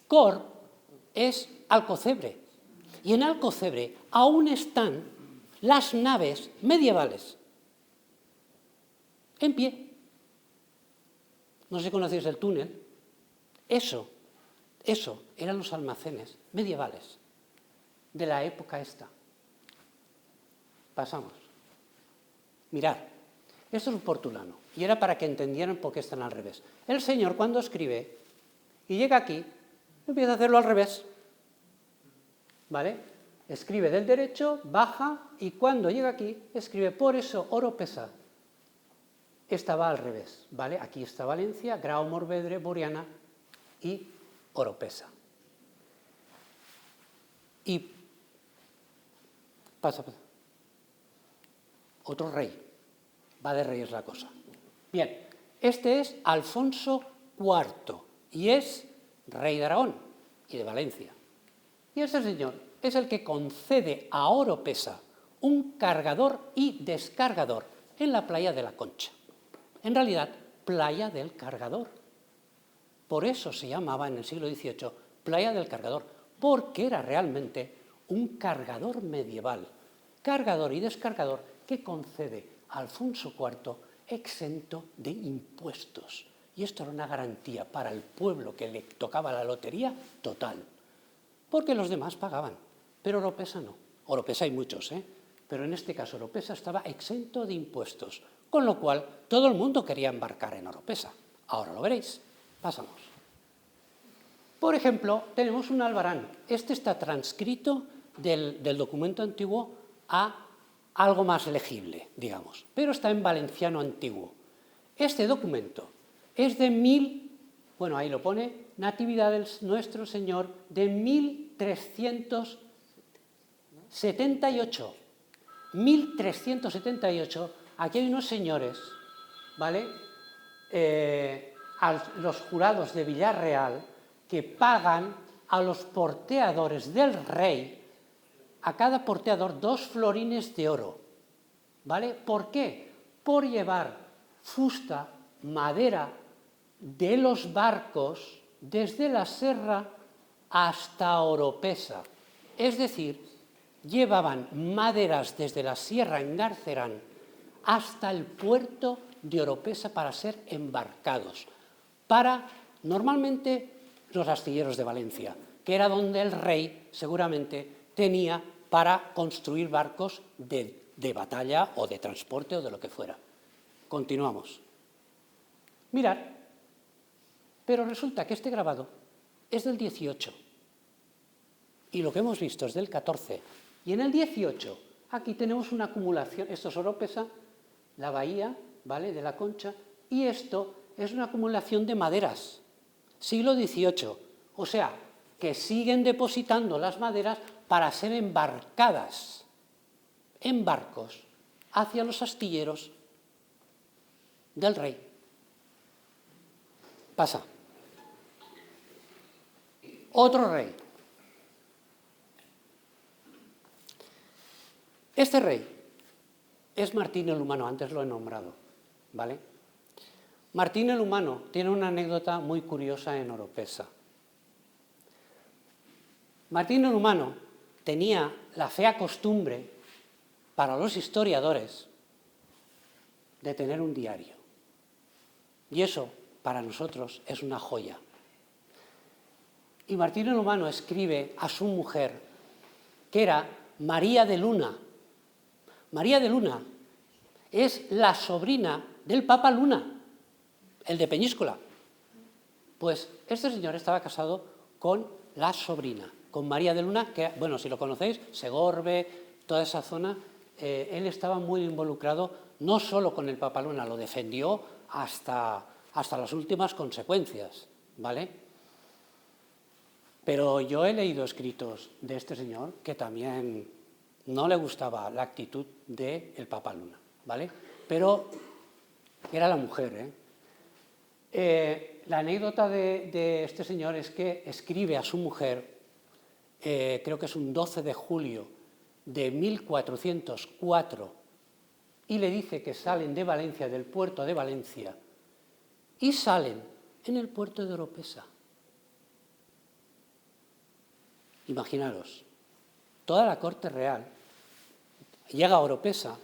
Corp es Alcocebre. Y en Alcocebre aún están las naves medievales en pie. No sé si conocéis el túnel. Eso eran los almacenes medievales de la época esta. Pasamos. Mirad, esto es un portulano, y era para que entendieran por qué están al revés. El señor, cuando escribe y llega aquí, empieza a hacerlo al revés, ¿vale? Escribe del derecho, baja, y cuando llega aquí, escribe, por eso Oropesa. Esta va al revés, ¿vale? Aquí está Valencia, Grao, Morvedre, Boriana y Oropesa. Y pasa. Otro rey. Va de reyes la cosa. Bien, este es Alfonso IV y es rey de Aragón y de Valencia. Y este señor es el que concede a Oropesa un cargador y descargador en la playa de la Concha. En realidad, playa del cargador. Por eso se llamaba en el siglo XVIII playa del cargador, porque era realmente un cargador medieval, cargador y descargador que concede a Alfonso IV exento de impuestos. Y esto era una garantía para el pueblo que le tocaba la lotería total, porque los demás pagaban, pero Oropesa no. Oropesa hay muchos, pero en este caso Oropesa estaba exento de impuestos, con lo cual todo el mundo quería embarcar en Oropesa. Ahora lo veréis. Pasamos. Por ejemplo, tenemos un albarán. Este está transcrito del documento antiguo a algo más legible, digamos, pero está en valenciano antiguo. Este documento es de ahí lo pone, Natividad del Nuestro Señor, de 1378. 1378, aquí hay unos señores, ¿vale? Los jurados de Villarreal que pagan a los porteadores del rey a cada porteador 2 florines de oro. ¿Vale? ¿Por qué? Por llevar fusta, madera de los barcos desde la serra hasta Oropesa. Es decir, llevaban maderas desde la sierra en Garcerán hasta el puerto de Oropesa para ser embarcados, para normalmente los astilleros de Valencia, que era donde el rey seguramente tenía para construir barcos de batalla o de transporte o de lo que fuera. Continuamos. Mirad, pero resulta que este grabado es del 18 y lo que hemos visto es del 14. Y en el 18 aquí tenemos una acumulación, esto es Oropesa, la bahía, ¿vale?, de la Concha, y esto es una acumulación de maderas, siglo XVIII, o sea, que siguen depositando las maderas para ser embarcadas en barcos hacia los astilleros del rey. Pasa. Otro rey. Este rey es Martín el Humano, antes lo he nombrado, ¿vale? Martín el Humano tiene una anécdota muy curiosa en Oropesa. Martín el Humano tenía la fea costumbre, para los historiadores, de tener un diario. Y eso, para nosotros, es una joya. Y Martín el Humano escribe a su mujer, que era María de Luna. María de Luna es la sobrina del Papa Luna, el de Peñíscola. Pues este señor estaba casado con la sobrina, con María de Luna, que, bueno, si lo conocéis, Segorbe, toda esa zona, él estaba muy involucrado, no solo con el Papa Luna, lo defendió hasta las últimas consecuencias, ¿vale? Pero yo he leído escritos de este señor que también no le gustaba la actitud del Papa Luna, ¿vale? Pero era la mujer, la anécdota de este señor es que escribe a su mujer, creo que es un 12 de julio de 1404, y le dice que salen de Valencia, del puerto de Valencia, y salen en el puerto de Oropesa. Imaginaros, toda la corte real llega a Oropesa,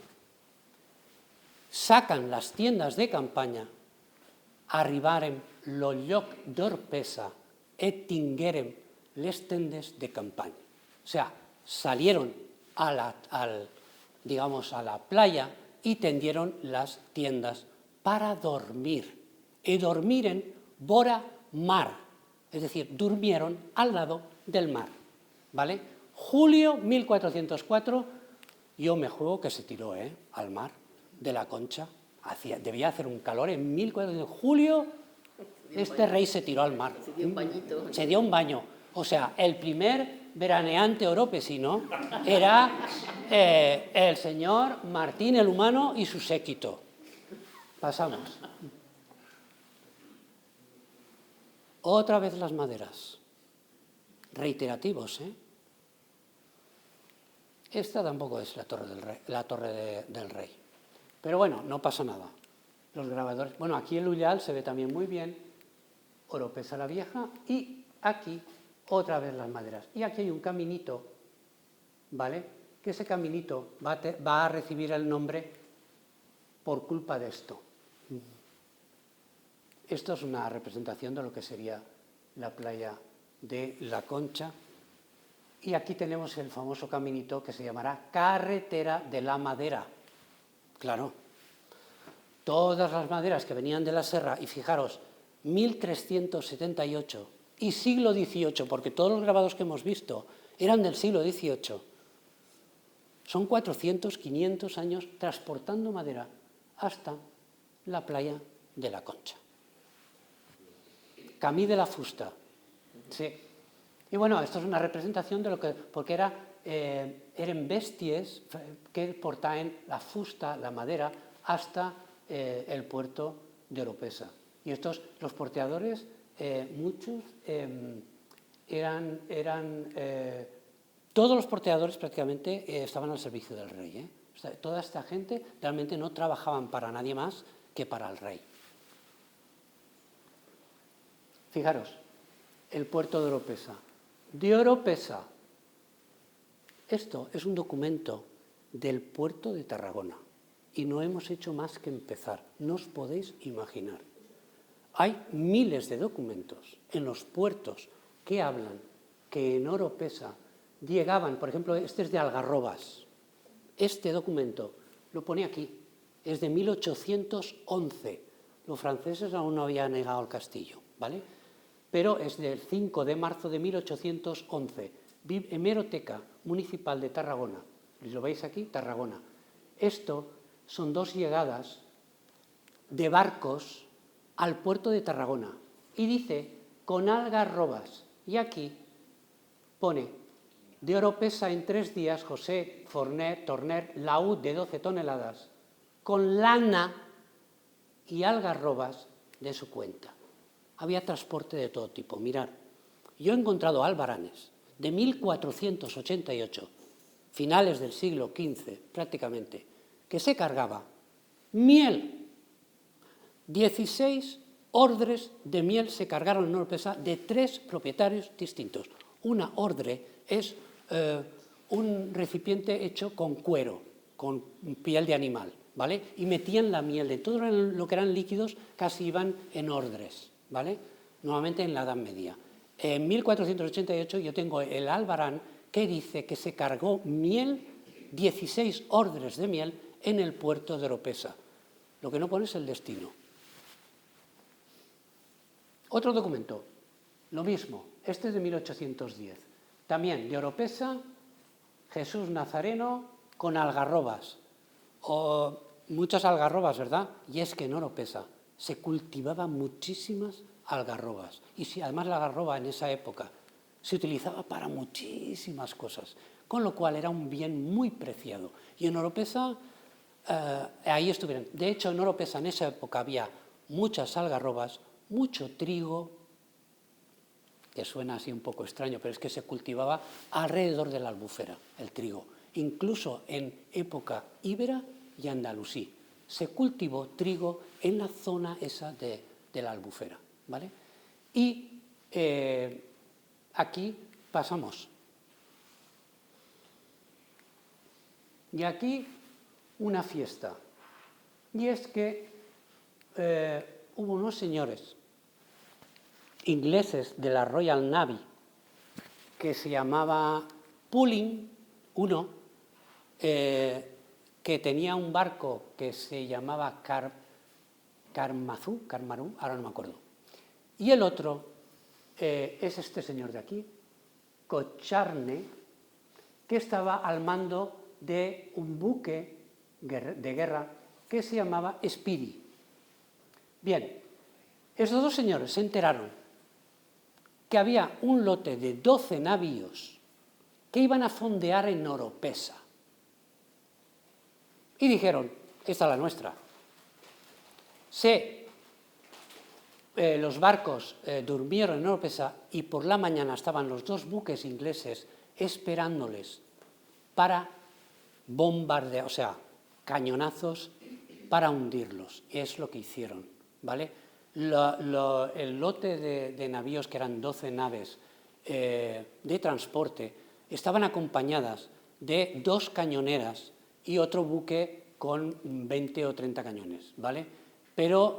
sacan las tiendas de campaña, arribaren lo lloc d'Oropesa et tingueren les tendes de campaña. O sea, salieron a la playa y tendieron las tiendas para dormir. Y dormiren vora mar, es decir, durmieron al lado del mar, ¿vale? Julio 1404, yo me juego que se tiró al mar de la Concha, debía hacer un calor en 1400, julio, este rey se tiró al mar. Se dio un bañito. Se dio un baño. O sea, el primer veraneante oropesino era el señor Martín el Humano y su séquito. Pasamos. Otra vez las maderas. Reiterativos, Esta tampoco es la torre del rey. Pero bueno, no pasa nada. Los grabadores... Bueno, aquí el Ullal se ve también muy bien. Oropesa la Vieja y aquí otra vez las maderas. Y aquí hay un caminito, ¿vale? Que ese caminito va a recibir el nombre por culpa de esto. Esto es una representación de lo que sería la playa de la Concha. Y aquí tenemos el famoso caminito que se llamará Carretera de la Madera. Claro, todas las maderas que venían de la serra, y fijaros, 1378 y siglo XVIII, porque todos los grabados que hemos visto eran del siglo XVIII. Son 400, 500 años transportando madera hasta la playa de la Concha. Camí de la Fusta. Sí. Y bueno, esto es una representación de lo que... Porque eran bestias que portaban la fusta, la madera, hasta el puerto de Oropesa. Y los porteadores, muchos eran Todos los porteadores prácticamente estaban al servicio del rey, ¿eh? O sea, toda esta gente realmente no trabajaban para nadie más que para el rey. Fijaros, el puerto de Oropesa. De Oropesa. Esto es un documento del puerto de Tarragona y no hemos hecho más que empezar, no os podéis imaginar. Hay miles de documentos en los puertos que hablan que en Oropesa llegaban, por ejemplo, este es de Algarrobas. Este documento lo pone aquí, es de 1811. Los franceses aún no habían llegado al castillo, ¿vale? Pero es del 5 de marzo de 1811. Hemeroteca Municipal de Tarragona. ¿Lo veis aquí? Tarragona. Esto son 2 llegadas de barcos al puerto de Tarragona. Y dice, con Algarrobas. Y aquí pone, de Oropesa en 3 días, José Torner, laúd de 12 toneladas, con lana y algarrobas de su cuenta. Había transporte de todo tipo. Mirad, yo he encontrado albaranes de 1488, finales del siglo XV prácticamente, que se cargaba miel. 16 ordres de miel se cargaron en Oropesa de 3 propietarios distintos. Una ordre es un recipiente hecho con cuero, con piel de animal, ¿vale? Y metían la miel de todo lo que eran líquidos, casi iban en ordres, ¿vale? Nuevamente en la Edad Media. En 1488 yo tengo el albarán que dice que se cargó miel, 16 ordres de miel en el puerto de Oropesa. Lo que no pone es el destino. Otro documento, lo mismo, este es de 1810. También de Oropesa, Jesús Nazareno con algarrobas. O muchas algarrobas, ¿verdad? Y es que en Oropesa se cultivaban muchísimas algarrobas. Y si además la algarroba en esa época se utilizaba para muchísimas cosas, con lo cual era un bien muy preciado. Y en Oropesa, ahí estuvieron. De hecho, en Oropesa en esa época había muchas algarrobas, mucho trigo, que suena así un poco extraño, pero es que se cultivaba alrededor de la Albufera, el trigo. Incluso en época íbera y andalusí se cultivó trigo en la zona esa de la Albufera, ¿vale? Y aquí pasamos. Y aquí una fiesta. Y es que hubo unos señores ingleses de la Royal Navy que se llamaba Pulling, uno, que tenía un barco que se llamaba Karmaru, ahora no me acuerdo. Y el otro es este señor de aquí, Cocharne, que estaba al mando de un buque de guerra que se llamaba Speedy. Bien, estos 2 señores se enteraron que había un lote de 12 navíos que iban a fondear en Oropesa. Y dijeron, esta es la nuestra. Los barcos durmieron en Oropesa y por la mañana estaban los 2 buques ingleses esperándoles para bombardear, o sea, cañonazos para hundirlos. Es lo que hicieron, ¿vale? El lote de navíos, que eran 12 naves de transporte, estaban acompañadas de 2 cañoneras y otro buque con 20 o 30 cañones, ¿vale? Pero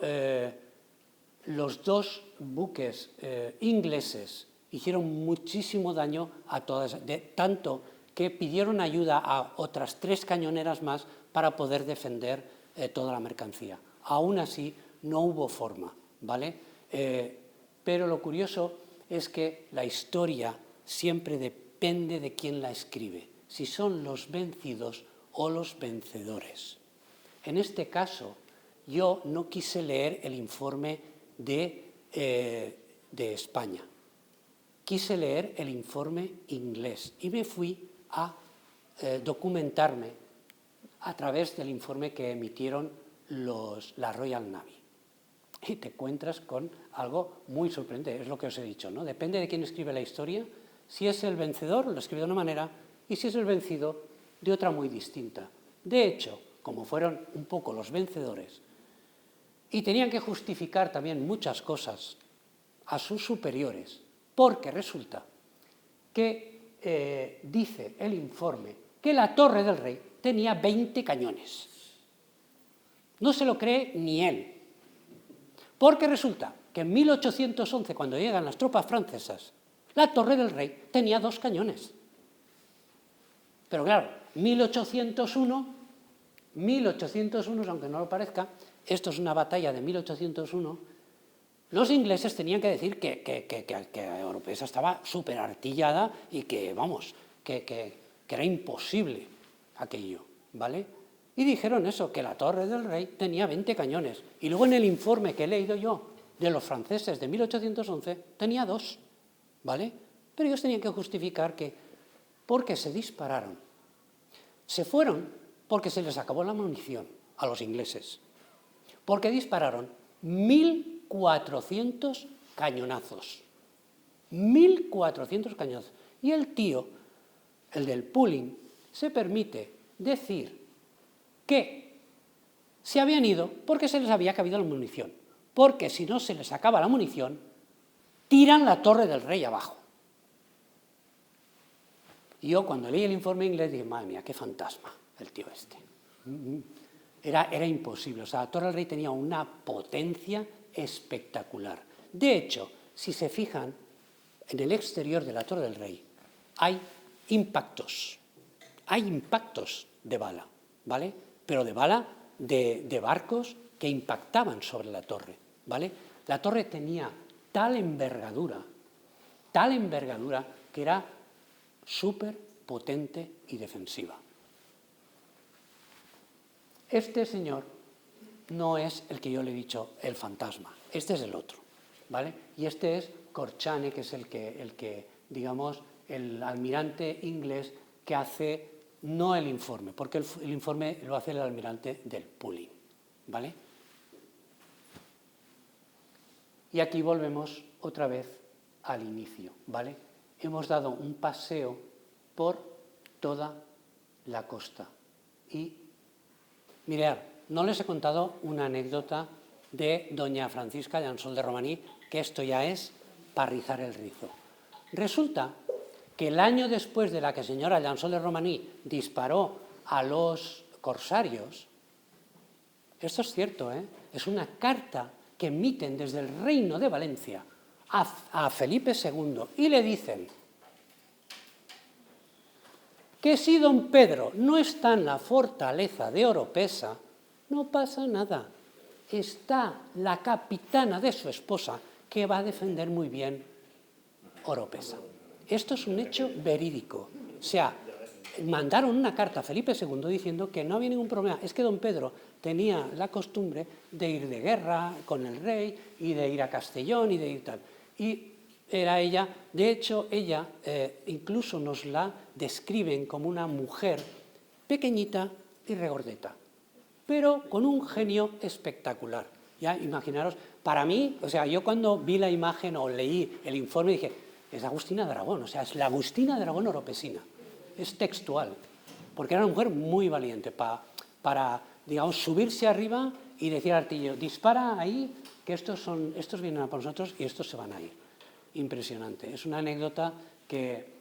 los 2 buques ingleses hicieron muchísimo daño a todas, tanto que pidieron ayuda a otras 3 cañoneras más para poder defender toda la mercancía. Aún así, no hubo forma, ¿vale? Pero lo curioso es que la historia siempre depende de quién la escribe, si son los vencidos o los vencedores. En este caso, yo no quise leer el informe de España, quise leer el informe inglés y me fui a documentarme a través del informe que emitieron la Royal Navy. Y te encuentras con algo muy sorprendente, es lo que os he dicho, ¿no? Depende de quién escribe la historia, Si es el vencedor, lo escribe de una manera, y si es el vencido, de otra muy distinta. De hecho, como fueron un poco los vencedores, y tenían que justificar también muchas cosas a sus superiores, porque resulta que dice el informe que la Torre del Rey tenía 20 cañones. No se lo cree ni él, porque resulta que en 1811, cuando llegan las tropas francesas, la Torre del Rey tenía 2 cañones. Pero claro, 1801, aunque no lo parezca, esto es una batalla de 1801, los ingleses tenían que decir que Oropesa estaba súper artillada y que, vamos, que era imposible aquello, ¿vale? Y dijeron eso, que la Torre del Rey tenía 20 cañones. Y luego en el informe que he leído yo de los franceses de 1811, tenía 2, ¿vale? Pero ellos tenían que justificar que, porque se dispararon. Se fueron porque se les acabó la munición a los ingleses. Porque dispararon 1.400 cañonazos. 1.400 cañonazos. Y el tío, el del pooling, se permite decir que se habían ido porque se les había acabado la munición. Porque si no se les acaba la munición, tiran la Torre del Rey abajo. Y yo cuando leí el informe inglés dije, madre mía, qué fantasma el tío este. Era imposible. O sea, la Torre del Rey tenía una potencia espectacular. De hecho, si se fijan, en el exterior de la Torre del Rey hay impactos de bala, ¿vale? Pero de bala de barcos que impactaban sobre la torre, ¿vale? La torre tenía tal envergadura que era súper potente y defensiva. Este señor no es el que yo le he dicho el fantasma, este es el otro, ¿vale? Y este es Corchane, que es el que digamos, el almirante inglés que hace, no el informe, porque el informe lo hace el almirante del pooling, ¿vale? Y aquí volvemos otra vez al inicio, ¿vale? Hemos dado un paseo por toda la costa. Y, mirad, no les he contado una anécdota de doña Francisca Llansol de Romaní, que esto ya es para rizar el rizo. Resulta que el año después de la que señora Llansol de Romaní disparó a los corsarios, esto es cierto, es una carta que emiten desde el Reino de Valencia a Felipe II y le dicen que si don Pedro no está en la fortaleza de Oropesa, no pasa nada. Está la capitana de su esposa que va a defender muy bien Oropesa. Esto es un hecho verídico. O sea, mandaron una carta a Felipe II diciendo que no había ningún problema. Es que don Pedro tenía la costumbre de ir de guerra con el rey y de ir a Castellón y de ir tal. Y era ella, de hecho, ella incluso nos la describen como una mujer pequeñita y regordeta, pero con un genio espectacular. Ya imaginaros, para mí, o sea, yo cuando vi la imagen o leí el informe dije, es Agustina de Aragón, o sea, es la Agustina de Aragón oropesina, es textual, porque era una mujer muy valiente para digamos, subirse arriba y decir al artillero, dispara ahí, que estos vienen a por nosotros y estos se van a ir. Impresionante. Es una anécdota que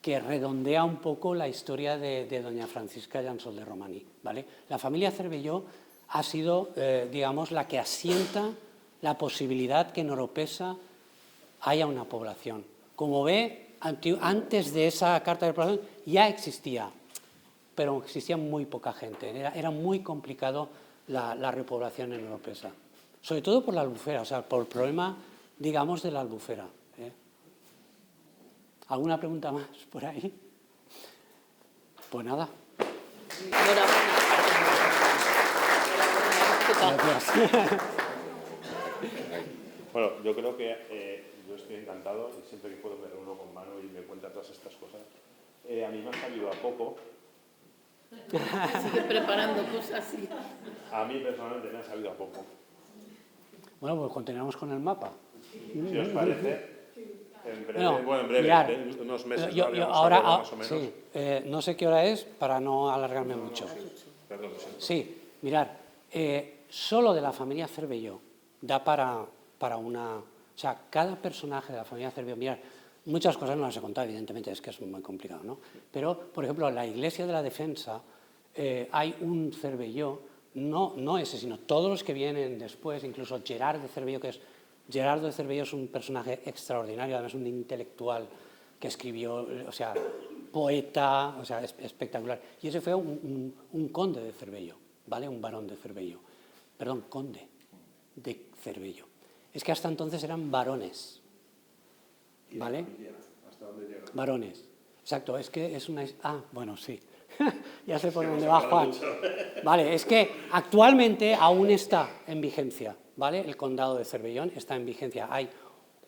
redondea un poco la historia de doña Francisca Llansol de Romaní, ¿vale? La familia Cervelló ha sido, digamos, la que asienta la posibilidad que en Oropesa haya una población. Como ve, antes de esa carta de población ya existía, pero existía muy poca gente. Era muy complicado la repoblación en Oropesa. Sobre todo por la albufera, o sea, por el problema, digamos, de la albufera. ¿Alguna pregunta más por ahí? Pues nada. Gracias. Bueno, yo creo que yo estoy encantado y siempre que puedo me reúno con Manu y me cuenta todas estas cosas. A mí me ha sabido a poco. Sigue preparando cosas así. A mí personalmente me ha sabido a poco. Bueno, pues continuamos con el mapa. Si os parece, En breve, Bueno, en breve, mirar, en unos meses yo habíamos ahora, hablado más o menos. sí, no sé qué hora es para no alargarme mucho. Perdón, lo siento. Sí, mirar, solo de la familia Cervelló da para una... O sea, cada personaje de la familia Cervelló, mirar, muchas cosas no las he contado, evidentemente, es que es muy complicado, ¿no? Pero, por ejemplo, en la Iglesia de la Defensa hay un Cervelló, no ese, sino todos los que vienen después, incluso Gerard de Cervelló, Gerardo de Cervelló es un personaje extraordinario, además un intelectual que escribió, o sea, poeta, o sea, espectacular. Y ese fue un conde de Cervelló, ¿vale? Un barón de Cervelló. Perdón, conde de Cervelló. Es que hasta entonces eran varones, ¿vale? ¿Hasta dónde llega? Varones. Exacto, es que es una... Ah, bueno, sí. Ya sé por dónde va Juan. Vale, es que actualmente aún está en vigencia, ¿vale? El condado de Cervellón está en vigencia. Hay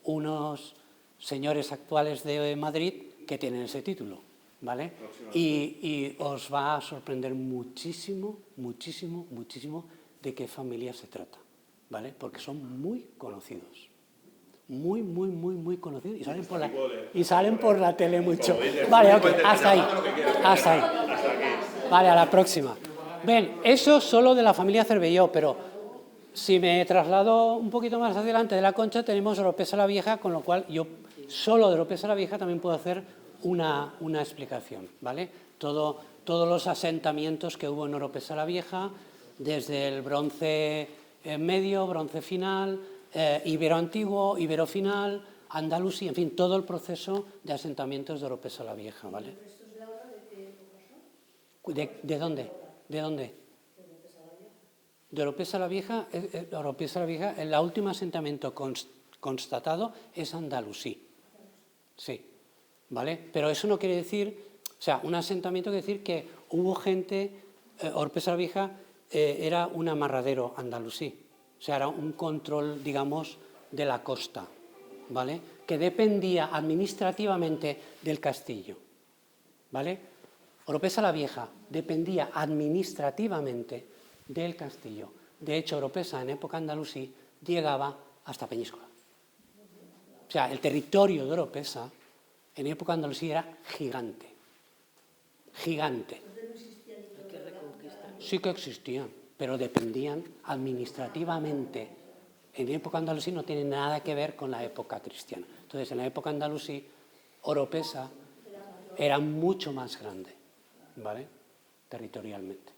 unos señores actuales de Madrid que tienen ese título, ¿vale? Y os va a sorprender muchísimo, muchísimo, muchísimo de qué familia se trata, ¿vale? Porque son muy conocidos. Muy, muy, muy, muy conocidos y salen por la tele mucho. Vale, ok, hasta ahí. Hasta ahí. Vale, a la próxima. Ven, eso solo de la familia Cervelló, pero si me traslado un poquito más adelante de la Concha, tenemos Oropesa la Vieja, con lo cual yo solo de Oropesa la Vieja también puedo hacer una explicación, ¿vale? Todos los asentamientos que hubo en Oropesa la Vieja, desde el bronce medio, bronce final, Ibero antiguo, Ibero final, Andalusí, en fin, todo el proceso de asentamientos de Oropesa la Vieja, ¿vale? ¿Los restos de ahora de qué época son? ¿De dónde? ¿De dónde? De Oropesa la Vieja. Oropesa la Vieja, el último asentamiento constatado es Andalusí. Sí, ¿vale? Pero eso no quiere decir, o sea, un asentamiento quiere decir que hubo gente, Oropesa la Vieja era un amarradero andalusí. O sea, era un control, digamos, de la costa, ¿vale? Que dependía administrativamente del castillo, ¿vale? Oropesa la Vieja dependía administrativamente del castillo. De hecho, Oropesa en época andalusí llegaba hasta Peñíscola. O sea, el territorio de Oropesa en época andalusí era gigante. Gigante. Sí que existían, pero dependían administrativamente. En época andalusí no tiene nada que ver con la época cristiana. Entonces, en la época andalusí, Oropesa era mucho más grande, ¿vale? Territorialmente.